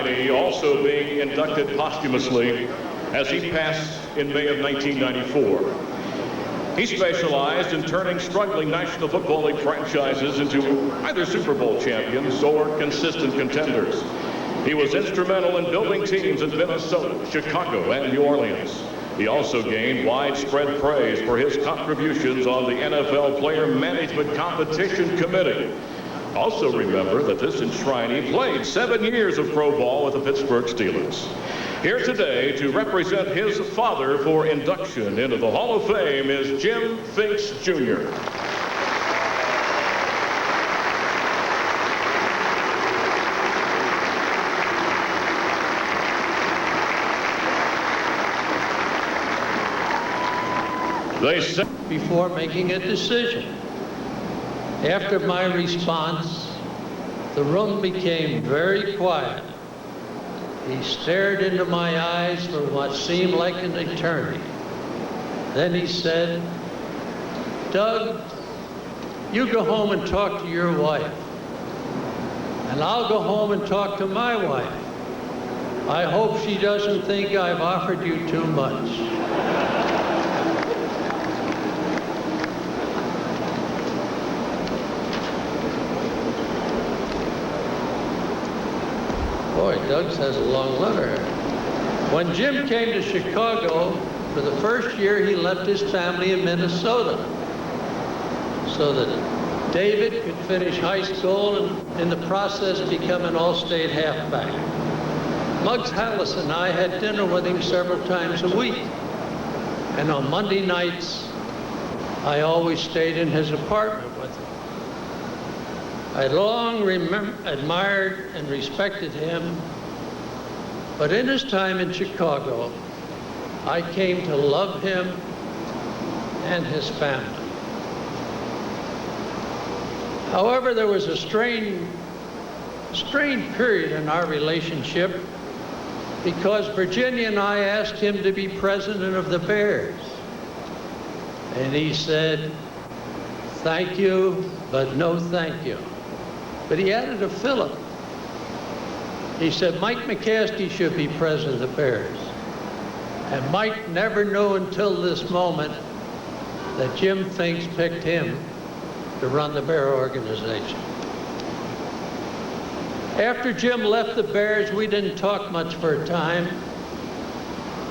Shriney also being inducted posthumously as he passed in May of 1994. He specialized in turning struggling National Football League franchises into either Super Bowl champions or consistent contenders. He was instrumental in building teams in Minnesota, Chicago, and New Orleans. He also gained widespread praise for his contributions on the NFL Player Management Competition Committee. Also remember that this Shriney played 7 years of pro ball with the Pittsburgh Steelers. Here today to represent his father for induction into the Hall of Fame is Jim Finks, Jr. They said before making a decision. After my response, the room became very quiet. He stared into my eyes for what seemed like an eternity. Then he said, "Doug, you go home and talk to your wife, and I'll go home and talk to my wife. I hope she doesn't think I've offered you too much." Boy, Doug's has a long letter. When Jim came to Chicago, for the first year he left his family in Minnesota so that David could finish high school and in the process become an all-state halfback. Muggs Hallis and I had dinner with him several times a week. And on Monday nights, I always stayed in his apartment with him. I long admired and respected him, but in his time in Chicago, I came to love him and his family. However, there was a strained period in our relationship because Virginia and I asked him to be president of the Bears. And he said, "Thank you, but no thank you." But he added a fillip. He said, "Mike McCaskey should be president of the Bears." And Mike never knew until this moment that Jim Finks picked him to run the Bear organization. After Jim left the Bears, we didn't talk much for a time.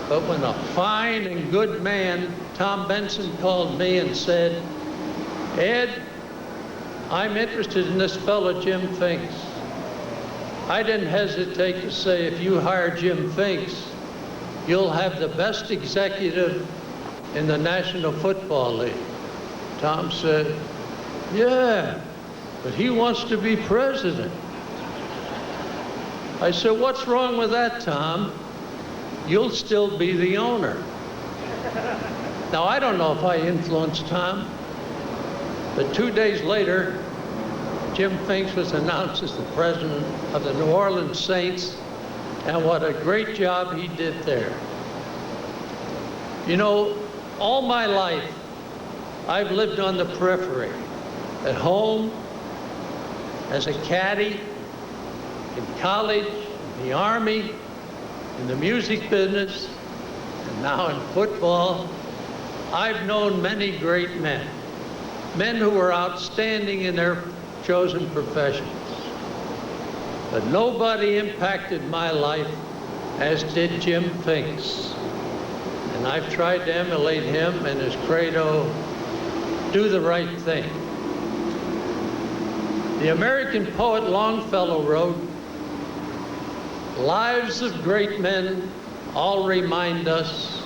But when a fine and good man, Tom Benson, called me and said, "Ed, I'm interested in this fellow Jim Finks," I didn't hesitate to say, "If you hire Jim Finks, you'll have the best executive in the National Football League." Tom said, "Yeah, but he wants to be president." I said, "What's wrong with that, Tom? You'll still be the owner." Now, I don't know if I influenced Tom, but 2 days later, Jim Finks was announced as the president of the New Orleans Saints, and what a great job he did there. You know, all my life, I've lived on the periphery, at home, as a caddy, in college, in the Army, in the music business, and now in football. I've known many great men who were outstanding in their chosen professions. But nobody impacted my life as did Jim Finks. And I've tried to emulate him and his credo, "Do the right thing." The American poet Longfellow wrote, "Lives of great men all remind us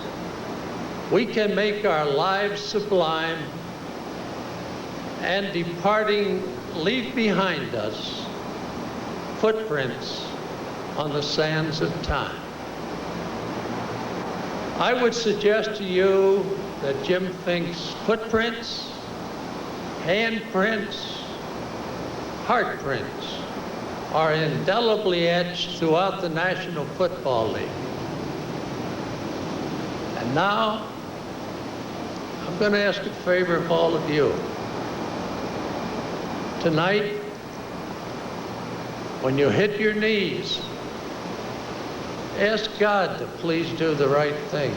we can make our lives sublime and departing leave behind us footprints on the sands of time." I would suggest to you that Jim Finks' footprints, handprints, heartprints are indelibly etched throughout the National Football League. And now, I'm going to ask a favor of all of you. Tonight, when you hit your knees Ask God to please do the right thing.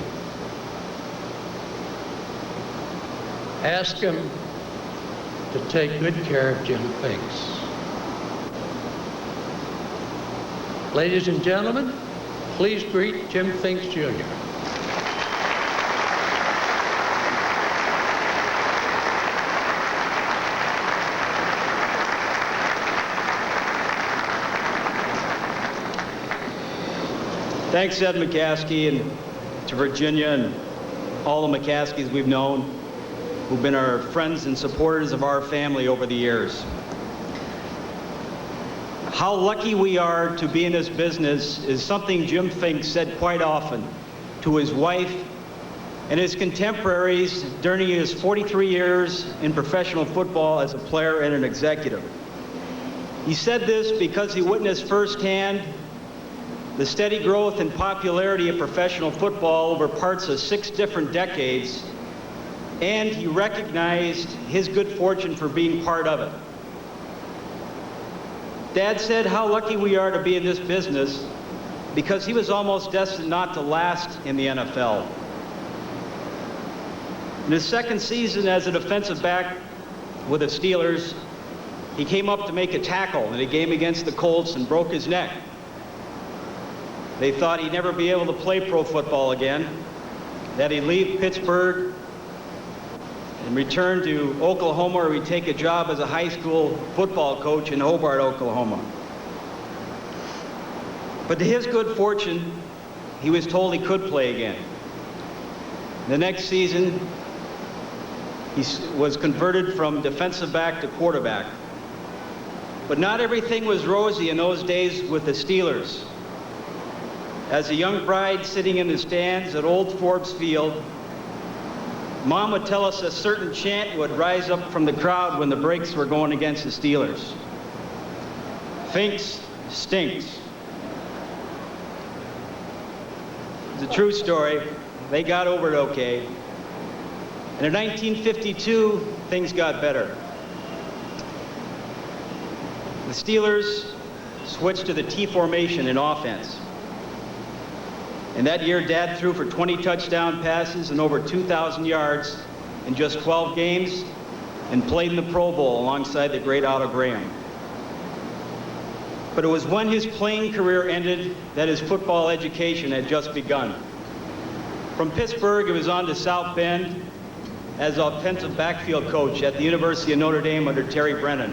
Ask Him to take good care of Jim Finks. Ladies and gentlemen, please greet Jim Finks, Jr. Thanks, Ed McCaskey, and to Virginia and all the McCaskies we've known, who've been our friends and supporters of our family over the years. How lucky we are to be in this business is something Jim Finks said quite often to his wife and his contemporaries during his 43 years in professional football as a player and an executive. He said this because he witnessed firsthand the steady growth and popularity of professional football over parts of 6 different decades, and he recognized his good fortune for being part of it. Dad said how lucky we are to be in this business because he was almost destined not to last in the NFL. In his second season as a defensive back with the Steelers, he came up to make a tackle in a game against the Colts and broke his neck. They thought he'd never be able to play pro football again, that he'd leave Pittsburgh and return to Oklahoma, or he'd take a job as a high school football coach in Hobart, Oklahoma. But to his good fortune, he was told he could play again. The next season, he was converted from defensive back to quarterback. But not everything was rosy in those days with the Steelers. As a young bride sitting in the stands at Old Forbes Field, Mom would tell us a certain chant would rise up from the crowd when the breaks were going against the Steelers. Finks stinks. It's a true story. They got over it okay. And in 1952, things got better. The Steelers switched to the T formation in offense. And that year, Dad threw for 20 touchdown passes and over 2,000 yards in just 12 games and played in the Pro Bowl alongside the great Otto Graham. But it was when his playing career ended that his football education had just begun. From Pittsburgh, he was on to South Bend as offensive backfield coach at the University of Notre Dame under Terry Brennan.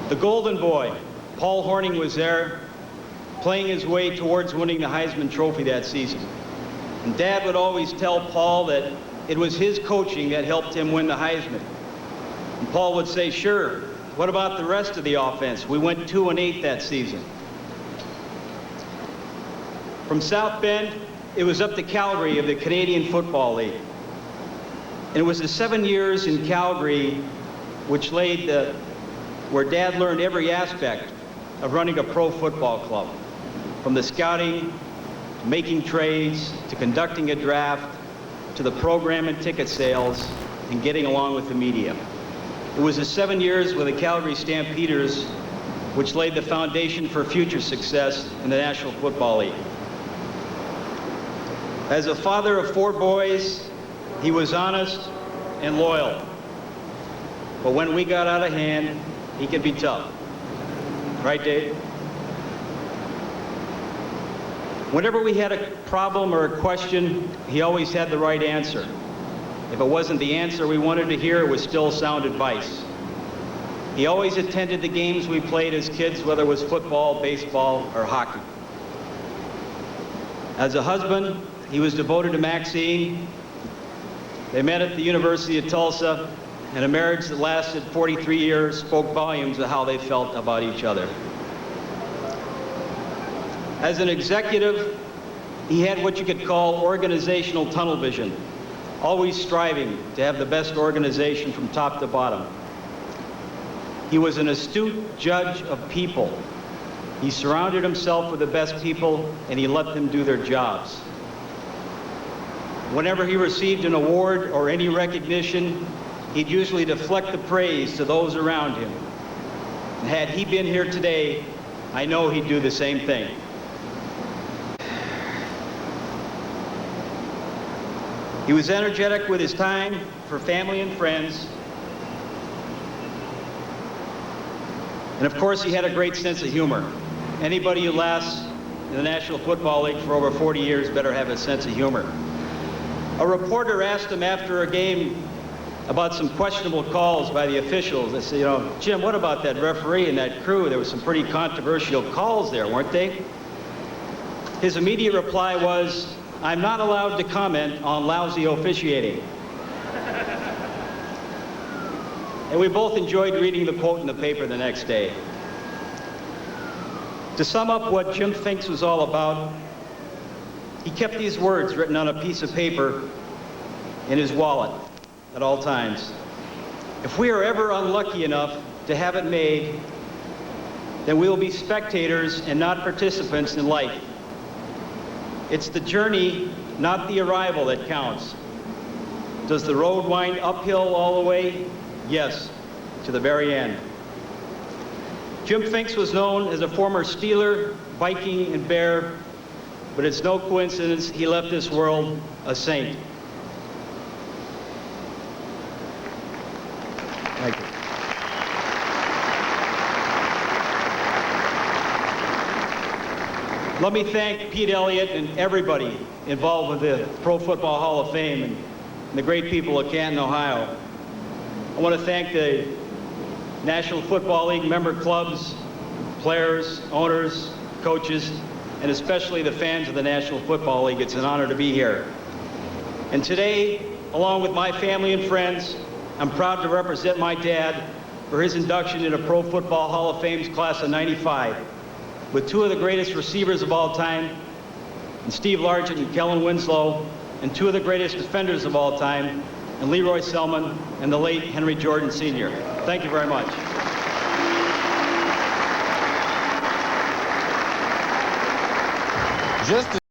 The Golden Boy, Paul Hornung, was there, playing his way towards winning the Heisman Trophy that season. And Dad would always tell Paul that it was his coaching that helped him win the Heisman. And Paul would say, sure, what about the rest of the offense? We went 2-8 that season. From South Bend, it was up to Calgary of the Canadian Football League. And it was the 7 years in Calgary where Dad learned every aspect of running a pro football club. From the scouting, to making trades, to conducting a draft, to the program and ticket sales, and getting along with the media. It was the 7 years with the Calgary Stampeders which laid the foundation for future success in the National Football League. As a father of 4 boys, he was honest and loyal. But when we got out of hand, he could be tough. Right, Dave? Whenever we had a problem or a question, he always had the right answer. If it wasn't the answer we wanted to hear, it was still sound advice. He always attended the games we played as kids, whether it was football, baseball, or hockey. As a husband, he was devoted to Maxine. They met at the University of Tulsa, and a marriage that lasted 43 years spoke volumes of how they felt about each other. As an executive, he had what you could call organizational tunnel vision, always striving to have the best organization from top to bottom. He was an astute judge of people. He surrounded himself with the best people, and he let them do their jobs. Whenever he received an award or any recognition, he'd usually deflect the praise to those around him. And had he been here today, I know he'd do the same thing. He was energetic with his time for family and friends. And of course, he had a great sense of humor. Anybody who lasts in the National Football League for over 40 years better have a sense of humor. A reporter asked him after a game about some questionable calls by the officials. They said, you know, Jim, what about that referee and that crew? There were some pretty controversial calls there, weren't they? His immediate reply was, I'm not allowed to comment on lousy officiating. And we both enjoyed reading the quote in the paper the next day. To sum up what Jim Finks was all about, he kept these words written on a piece of paper in his wallet at all times. If we are ever unlucky enough to have it made, then we will be spectators and not participants in life. It's the journey, not the arrival, that counts. Does the road wind uphill all the way? Yes, to the very end. Jim Finks was known as a former Steeler, Viking, and Bear, but it's no coincidence he left this world a saint. Thank you. Let me thank Pete Elliott and everybody involved with the Pro Football Hall of Fame and the great people of Canton, Ohio. I want to thank the National Football League member clubs, players, owners, coaches, and especially the fans of the National Football League. It's an honor to be here. And today, along with my family and friends, I'm proud to represent my dad for his induction into Pro Football Hall of Fame's class of '95, with two of the greatest receivers of all time, and Steve Largent and Kellen Winslow, and two of the greatest defenders of all time, and Leroy Selman and the late Henry Jordan Sr. Thank you very much. Just